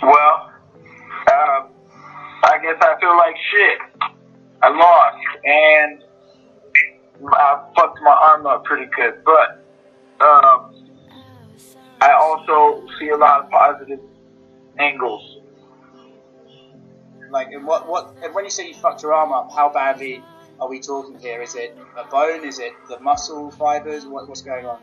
Well, I guess I feel like shit. I lost, and I fucked my arm up pretty good. But I also see a lot of positive angles. Like, when you say you fucked your arm up, how badly are we talking here? Is it a bone? Is it the muscle fibers? What's going on?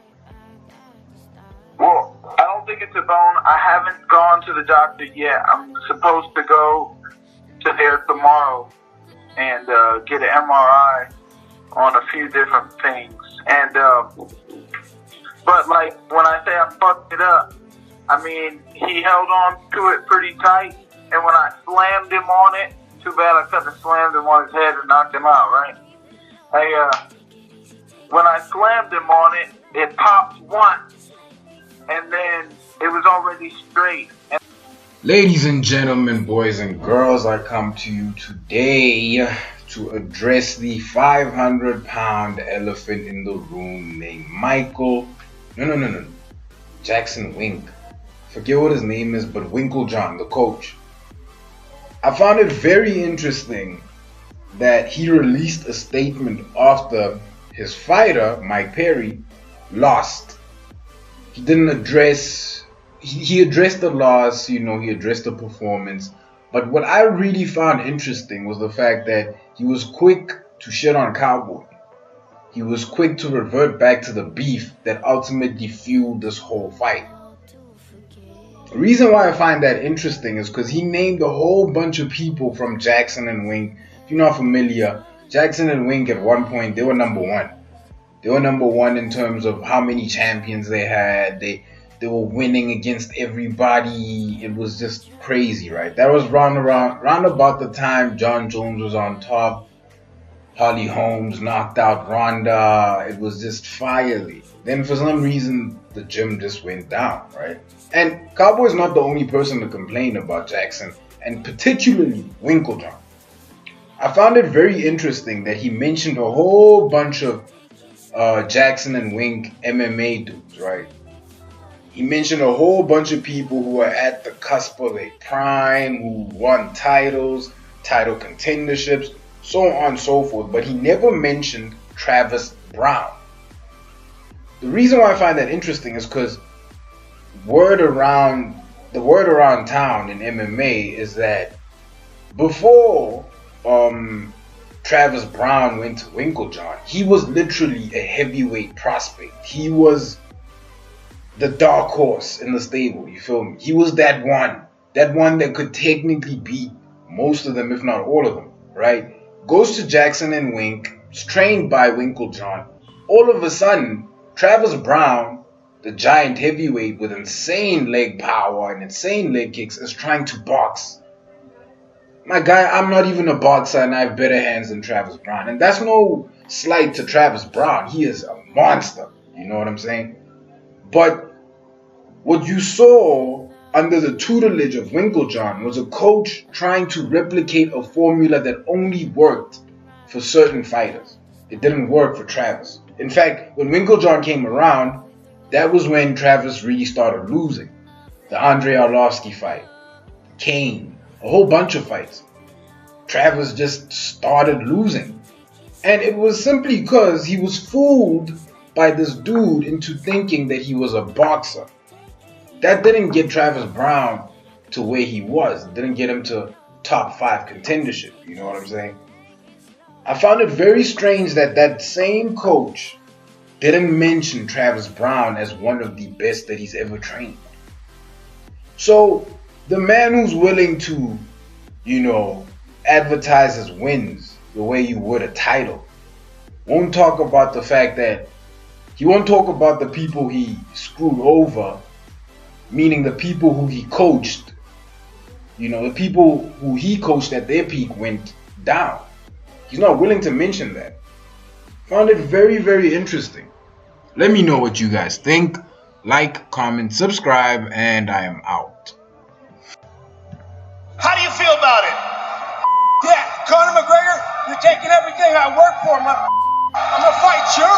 Well, I don't think it's a bone. I haven't gone to the doctor yet. I'm supposed to go to there tomorrow and get an MRI on a few different things. And but like when I say I fucked it up, I mean he held on to it pretty tight, and when I slammed him on it, too bad I couldn't have slammed him on his head and knocked him out, right? When I slammed him on it, it popped once, and then it was already straight. Ladies and gentlemen, boys and girls, I come to you today to address the 500-pound elephant in the room named Michael. No. Jackson Wink. Forget what his name is, but Winklejohn, the coach. I found it very interesting that he released a statement after his fighter, Mike Perry, lost. He didn't address, he addressed the loss, he addressed the performance. But what I really found interesting was the fact that he was quick to shit on Cowboy. He was quick to revert back to the beef that ultimately fueled this whole fight. The reason why I find that interesting is because he named a whole bunch of people from Jackson and Wink. If you're not familiar, Jackson and Wink at one point, they were number one. They were number one in terms of how many champions they had. They were winning against everybody. It was just crazy, right? That was round about the time John Jones was on top. Holly Holmes knocked out Ronda. It was just fiery. Then for some reason, the gym just went down, right? And Cowboy's not the only person to complain about Jackson, and particularly Winklejohn. I found it very interesting that he mentioned a whole bunch of Jackson and Wink MMA dudes, right? He mentioned a whole bunch of people who are at the cusp of their prime, who won titles, title contenderships, so on and so forth, but he never mentioned Travis Brown. The reason why I find that interesting is because the word around town in MMA is that before Travis Brown went to Winklejohn, he was literally a heavyweight prospect. He was the dark horse in the stable, you feel me? He was that one that could technically beat most of them, if not all of them, right? Goes to Jackson and Wink, is trained by Winklejohn. All of a sudden, Travis Brown, the giant heavyweight with insane leg power and insane leg kicks, is trying to box. My guy, I'm not even a boxer and I have better hands than Travis Brown. And that's no slight to Travis Brown. He is a monster. You know what I'm saying? But what you saw under the tutelage of Winklejohn was a coach trying to replicate a formula that only worked for certain fighters. It didn't work for Travis. In fact, when Winklejohn came around, that was when Travis really started losing. The Andrei Arlovsky fight, Kane, a whole bunch of fights. Travis just started losing. And it was simply because he was fooled by this dude into thinking that he was a boxer. That didn't get Travis Brown to where he was. It didn't get him to top 5 contendership. You know what I'm saying? I found it very strange that that same coach didn't mention Travis Brown as one of the best that he's ever trained. So the man who's willing to, advertise his wins the way you would a title won't talk about the fact that he won't talk about the people he screwed over, meaning the people who he coached. The people who he coached at their peak went down. He's not willing to mention that. Found it very, very interesting. Let me know what you guys think. Like, comment, subscribe, and I am out. How do you feel about it? Yeah, Conor McGregor, you're taking everything I work for. I'm gonna fight you.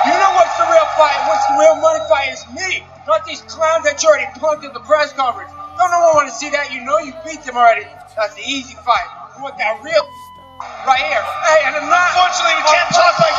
You know what's the real fight? What's the real money fight? It's me, not these clowns that you already punked at the press conference. Don't no one want to see that. You know you beat them already. That's the easy fight. You want that real right here. Hey, and I'm not. Unfortunately, we can't talk like